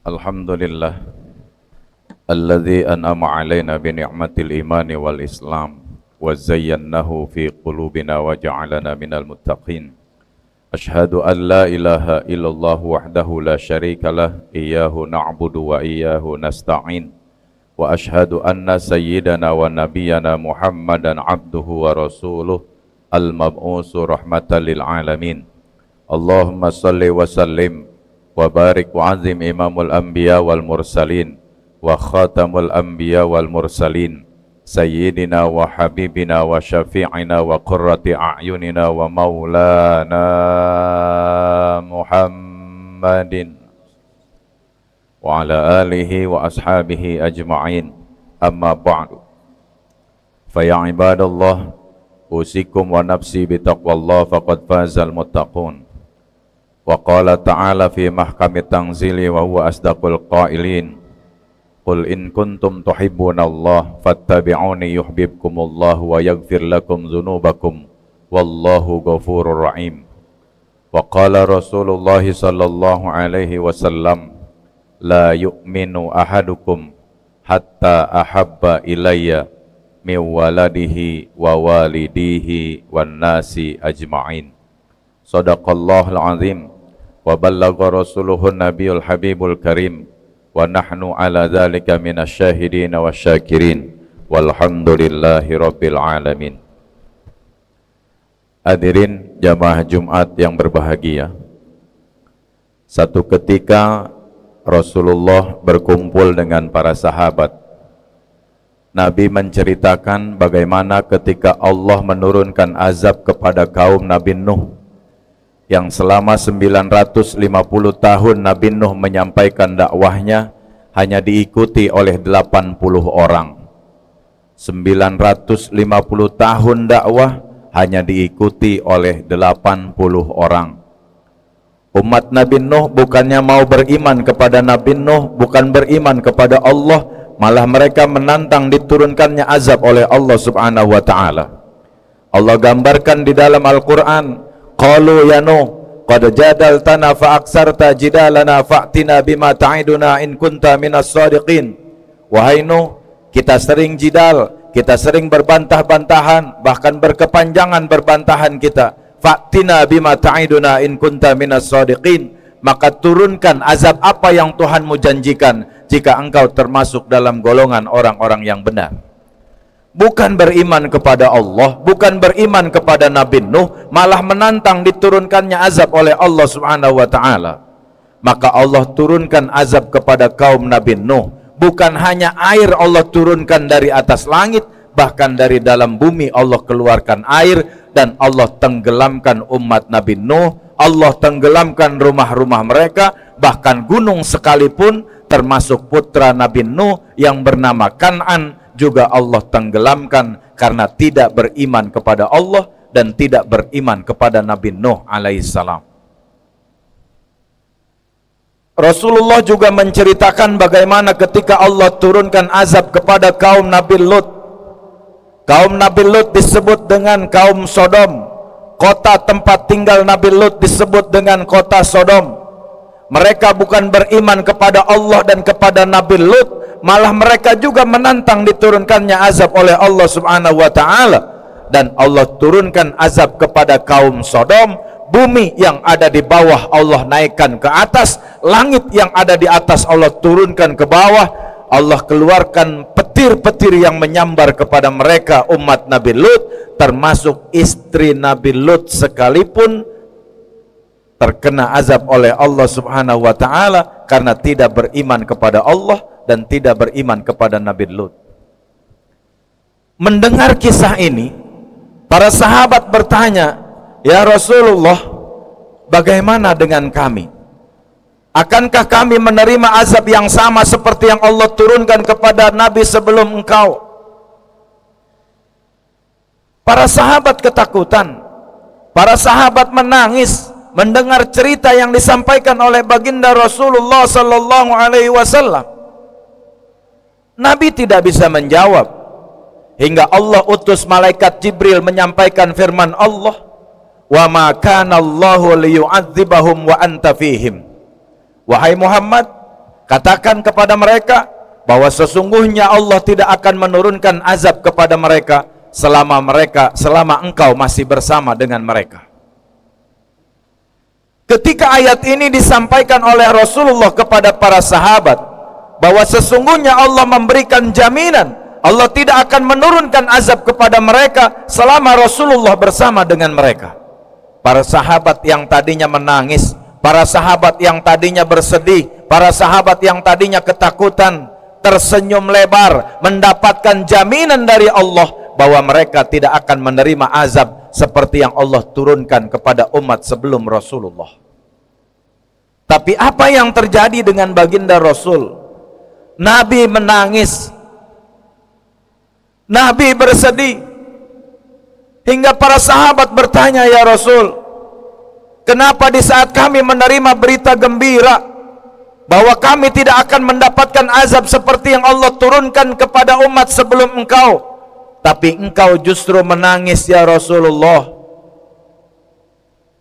Alhamdulillah alladzi an'ama 'alaina bi ni'matil imani wal islam wa zayyanahu fi qulubina wa ja'alana minal muttaqin. Ashhadu an la ilaha illallah wahdahu la syarika lah, iyyahu na'budu wa iyyahu nasta'in. Wa ashhadu anna sayyidana wa nabiyyana Muhammadan abduhu wa rasuluh al-mab'usu rahmatan lil alamin. Allahumma salli wa sallim wa barik wa azim imamul anbiya wal mursalin wa khatamul anbiya wal mursalin sayyidina wa habibina wa syafi'ina wa qurrati a'yunina wa maulana Muhammadin wa ala alihi wa ashabihi ajma'in. Amma ba'du, fa ya ibadallah, usikum wa nafsi bitaqwallah faqad fazal muttaqun. Wa qala ta'ala fi mahkamit tanzili wa huwa asdaqul qailin, qul in kuntum tuhibbunallah fattabi'uni yuhibbukumullahu wa yaghfir lakum dzunubakum wallahu ghafurur rahim. Wa qala Rasulullah sallallahu alaihi wasallam, la yu'minu ahadukum hatta ahabba ilayya min waladihi wa walidihi wan nasi ajma'in. Sadaqallahul azim wa ballagha rasuluhun nabiyul habibul karim wa nahnu ala dzalika minasyahidin wasyakirin walhamdulillahi rabbil alamin. Hadirin jamaah Jumat yang berbahagia, satu ketika Rasulullah berkumpul dengan para sahabat. Nabi menceritakan bagaimana ketika Allah menurunkan azab kepada kaum Nabi Nuh, yang selama 950 tahun Nabi Nuh menyampaikan dakwahnya hanya diikuti oleh 80 orang. 950 tahun dakwah hanya diikuti oleh 80 orang. Umat Nabi Nuh bukannya mau beriman kepada Nabi Nuh, bukan beriman kepada Allah, malah mereka menantang diturunkannya azab oleh Allah Subhanahu wa taala. Allah gambarkan di dalam Al-Qur'an, qalu ya Nuh qad jadaltana fa aksarta jidalana fa'tina bima ta'iduna in kunta minas shadiqin. Wahai Nuh, kita sering jidal, kita sering berbantah-bantahan, bahkan berkepanjangan berbantahan kita. Fa'tina bima ta'iduna in kunta minas shadiqin, maka turunkan azab apa yang Tuhanmu janjikan jika engkau termasuk dalam golongan orang-orang yang benar. Bukan beriman kepada Allah, bukan beriman kepada Nabi Nuh, malah menantang diturunkannya azab oleh Allah Subhanahu wa taala. Maka Allah turunkan azab kepada kaum Nabi Nuh. Bukan hanya air Allah turunkan dari atas langit, bahkan dari dalam bumi Allah keluarkan air dan Allah tenggelamkan umat Nabi Nuh. Allah tenggelamkan rumah-rumah mereka, bahkan gunung sekalipun termasuk putra Nabi Nuh yang bernama Kan'an juga Allah tenggelamkan karena tidak beriman kepada Allah dan tidak beriman kepada Nabi Nuh alaihissalam. Rasulullah juga menceritakan bagaimana ketika Allah turunkan azab kepada kaum Nabi Lut. Kaum Nabi Lut disebut dengan kaum Sodom. Kota tempat tinggal Nabi Lut disebut dengan kota Sodom. Mereka bukan beriman kepada Allah dan kepada Nabi Lut, malah mereka juga menantang diturunkannya azab oleh Allah Subhanahu wa taala. Dan Allah turunkan azab kepada kaum Sodom. Bumi yang ada di bawah Allah naikkan ke atas, langit yang ada di atas Allah turunkan ke bawah. Allah keluarkan petir-petir yang menyambar kepada mereka umat Nabi Lut, termasuk istri Nabi Lut sekalipun terkena azab oleh Allah Subhanahu wa taala karena tidak beriman kepada Allah dan tidak beriman kepada Nabi Lut. Mendengar kisah ini, para sahabat bertanya, "Ya Rasulullah, bagaimana dengan kami? Akankah kami menerima azab yang sama seperti yang Allah turunkan kepada Nabi sebelum engkau?" Para sahabat ketakutan. Para sahabat menangis mendengar cerita yang disampaikan oleh baginda Rasulullah sallallahu alaihi wasallam. Nabi tidak bisa menjawab hingga Allah utus malaikat Jibril menyampaikan firman Allah, "Wa ma kana Allahu liyu'adzibahum wa anta fihim." Wahai Muhammad, Katakan kepada mereka bahwa sesungguhnya Allah tidak akan menurunkan azab kepada mereka selama engkau masih bersama dengan mereka. Ketika ayat ini disampaikan oleh Rasulullah kepada para sahabat bahwa sesungguhnya Allah memberikan jaminan Allah tidak akan menurunkan azab kepada mereka selama Rasulullah bersama dengan mereka. Para sahabat yang tadinya menangis, para sahabat yang tadinya bersedih, para sahabat yang tadinya ketakutan, tersenyum lebar, mendapatkan jaminan dari Allah bahwa mereka tidak akan menerima azab seperti yang Allah turunkan kepada umat sebelum Rasulullah. Tapi apa yang terjadi dengan baginda Rasul? Nabi menangis, Nabi bersedih, hingga para sahabat bertanya, ya Rasul, kenapa di saat kami menerima berita gembira bahwa kami tidak akan mendapatkan azab seperti yang Allah turunkan kepada umat sebelum engkau, tapi engkau justru menangis ya Rasulullah?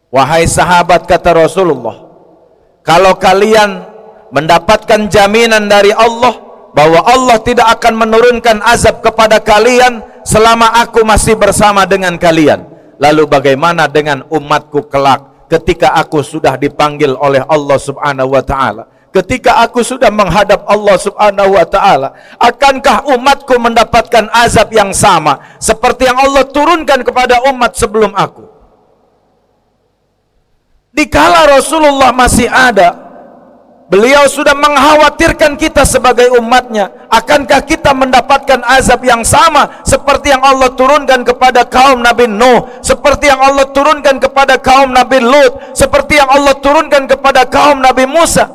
Wahai sahabat, kata Rasulullah, kalau kalian mendapatkan jaminan dari Allah bahwa Allah tidak akan menurunkan azab kepada kalian selama aku masih bersama dengan kalian, lalu bagaimana dengan umatku kelak ketika aku sudah dipanggil oleh Allah subhanahu wa ta'ala, ketika aku sudah menghadap Allah subhanahu wa ta'ala, akankah umatku mendapatkan azab yang sama seperti yang Allah turunkan kepada umat sebelum aku? Dikala Rasulullah masih ada, beliau sudah mengkhawatirkan kita sebagai umatnya, akankah kita mendapatkan azab yang sama seperti yang Allah turunkan kepada kaum Nabi Nuh, seperti yang Allah turunkan kepada kaum Nabi Lut, seperti yang Allah turunkan kepada kaum Nabi Musa?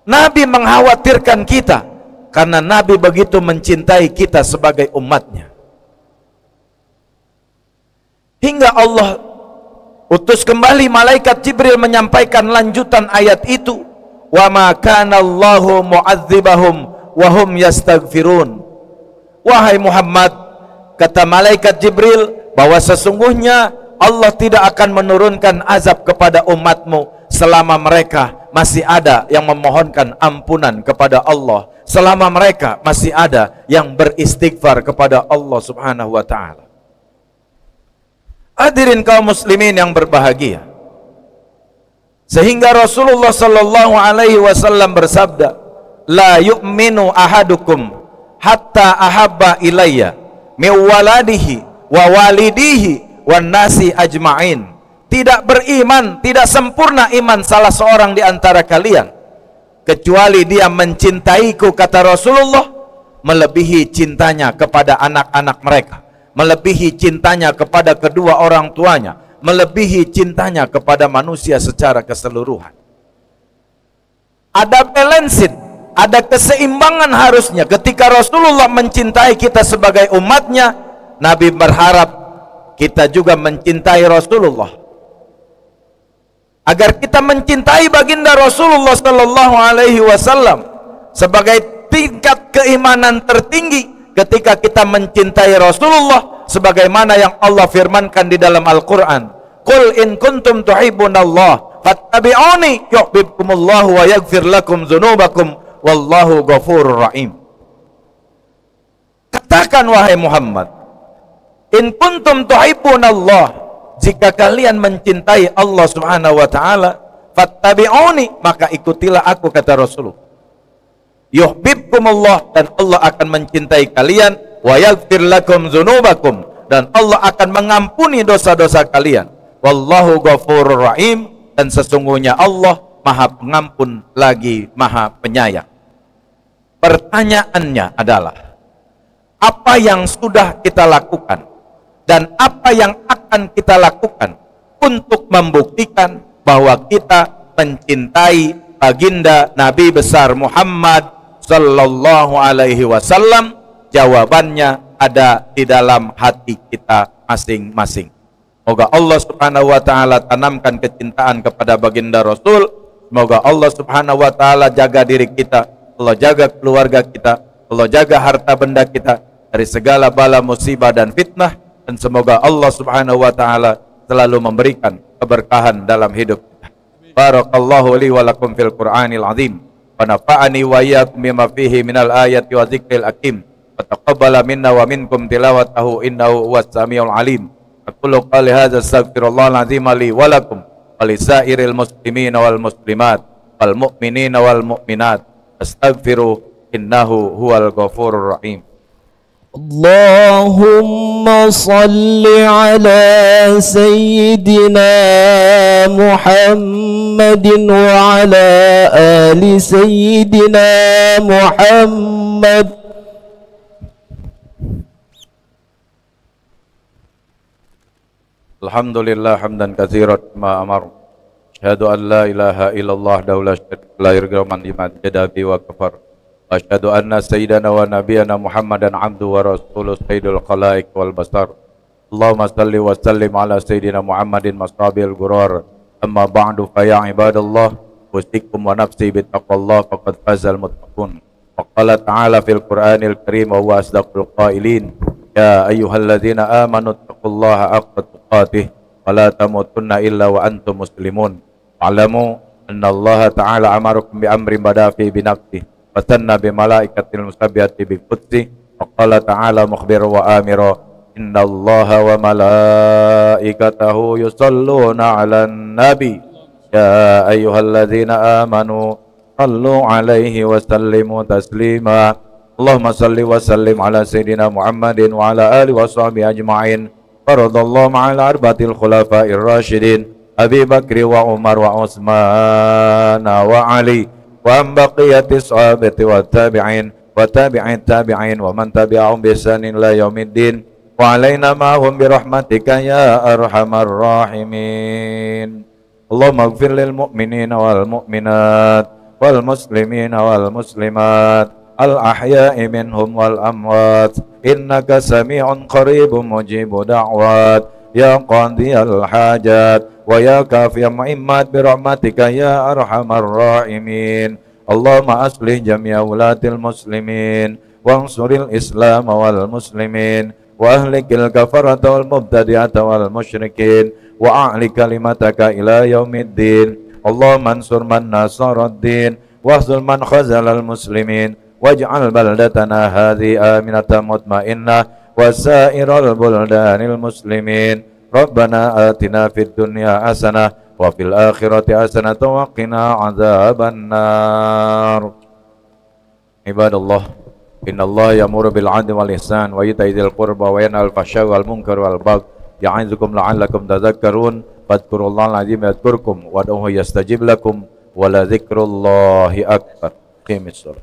Nabi mengkhawatirkan kita karena Nabi begitu mencintai kita sebagai umatnya, hingga Allah utus kembali malaikat Jibril menyampaikan lanjutan ayat itu, wa ma kana Allahu mu'adzibahum wa hum yastaghfirun. Wahai Muhammad, kata malaikat Jibril, bahwa sesungguhnya Allah tidak akan menurunkan azab kepada umatmu selama mereka masih ada yang memohonkan ampunan kepada Allah, selama mereka masih ada yang beristighfar kepada Allah subhanahu wa ta'ala. Hadirin kaum muslimin yang berbahagia, sehingga Rasulullah sallallahu alaihi wasallam bersabda, la yu'minu ahadukum hatta ahabba ilayya min waladihi wa walidihi wan nasi ajma'in. Tidak beriman, tidak sempurna iman salah seorang di antara kalian kecuali dia mencintaiku, kata Rasulullah, melebihi cintanya kepada anak-anak mereka, melebihi cintanya kepada kedua orang tuanya, melebihi cintanya kepada manusia secara keseluruhan. Ada balansin, ada keseimbangan harusnya. Ketika Rasulullah mencintai kita sebagai umatnya, Nabi berharap kita juga mencintai Rasulullah. Agar kita mencintai baginda Rasulullah sallallahu alaihi wasallam sebagai tingkat keimanan tertinggi, ketika kita mencintai Rasulullah sebagaimana yang Allah firmankan di dalam Al-Quran, qul in kuntum tuhibbunallah fattabi'uni yuhibbukumullahu wa yaghfir lakum dzunubakum wallahu ghafurur rahim. Katakan wahai Muhammad, in kuntum tuhibbunallah, jika kalian mencintai Allah subhanahu wa ta'ala, fattabi'uni, maka ikutilah aku, kata Rasulullah. Yuhibbukumullah, dan Allah akan mencintai kalian, wa yaghfir lakum dzunubakum, dan Allah akan mengampuni dosa-dosa kalian. Wallahu ghafurur rahim, dan sesungguhnya Allah Maha Pengampun lagi Maha Penyayang. Pertanyaannya adalah, apa yang sudah kita lakukan dan apa yang akan kita lakukan untuk membuktikan bahwa kita mencintai baginda Nabi besar Muhammad sallallahu alaihi wasallam? Jawabannya ada di dalam hati kita masing-masing. Semoga Allah subhanahu wa ta'ala tanamkan kecintaan kepada baginda Rasul. Semoga Allah subhanahu wa ta'ala jaga diri kita, Allah jaga keluarga kita, Allah jaga harta benda kita dari segala bala musibah dan fitnah. Dan semoga Allah subhanahu wa ta'ala selalu memberikan keberkahan dalam hidup kita. Barakallahu li wa lakum fil Qur'anil azim. wa nafa'ani wa iyyakum bima fihi minal ayati wa dzikril hakim wa taqabbala minna wa minkum tilawatahu innahu huwas samiul alim. Aqulu qali hadza astaghfirullahal azim li wa lakum wa lisairil muslimin wal muslimat wal mu'minin wal mu'minat astaghfiru innahu huwal ghafurur rahim. اللهم صل على سيدنا محمد وعلى آل سيدنا محمد. Alhamdulillah hamdan katsiran ma amar. Asyhadu an la ilaha illallah la syarika lahu man yamjadabi wa kafar. Asyhadu anna sayyidana wa nabiyana Muhammadan abdu wa rasuluh sayyidul khalaiq wal basar. Allahumma salli wa sallim ala sayyidina Muhammadin masrabil gurar. Amma ba'du fa ya ibadallah usikum wa nafsi bittaqwallah faqad fazal muttaqun. Wa qala ta'ala fil Qur'anil Karim wa huwa asdaqul qailin. Ya ayyuhalladzina amanu taqullaha haqqa tuqatih wa la tamutunna illa wa antum muslimun. Wa'lamu anna Allah ta'ala amarakum bi amrin badafi bi nafsihi wasanna bi malaikatil musabbihati bi qudsi wa qala ta'ala mukhbir wa amira innallaha wa malaikatahu yusalluna 'alan nabi ya ayyuhalladzina amanu sallu 'alaihi wa sallimu taslima. Allahumma salli wa sallim ala sayyidina Muhammadin wa ala alihi wa sahbihi ajma'in. Faradallahu ma'al arba'atil khulafa'ir rasyidin Abi Bakri wa Umar wa Utsman wa Ali wa baqiyatis sahabati wa tabi'in wa tabi'in tabi'in wa man tabi'ahum bi ihsanin ila yaumiddin wa alaina ma'hum bi rahmatika ya arhamar rahimin. Allahumma ighfir lil mu'minina wal mu'minat wal muslimina wal muslimat al ahya'i minhum wal amwat innaka sami'un qaribun mujibu da'wat ya qadiyal hajat wa ya kafiyal mu'immat bi rahmatika ya arhamar rahimin. Allahumma aslih jami'a wulatil muslimin wansuril islam wal muslimin wa ahlikil kafarata wal mubtadi'ata wal musyrikin wa a'li kalimataka ila yaumiddin. Allahumma ansur man nasaraddin wahzul man khazalal muslimin waj'al baldatana hadhi aminatan mutmainnah wa sa'iral buldanil muslimin. Rabbana atina fid dunya hasanah wa fil akhirati hasanah wa qina adzaban nar. Ibadallah, innallaha ya'muru bil 'adli wal ihsan wa ita'i dzil qurba wa yanha 'anil fahsya'i wal munkari wal baghi ya'izukum la'allakum tadhakkarun. Fadhkurullahal 'azim yadhkurkum wad'uhu yastajib lakum wa la dzikrullahi akbar. Qimis shalah.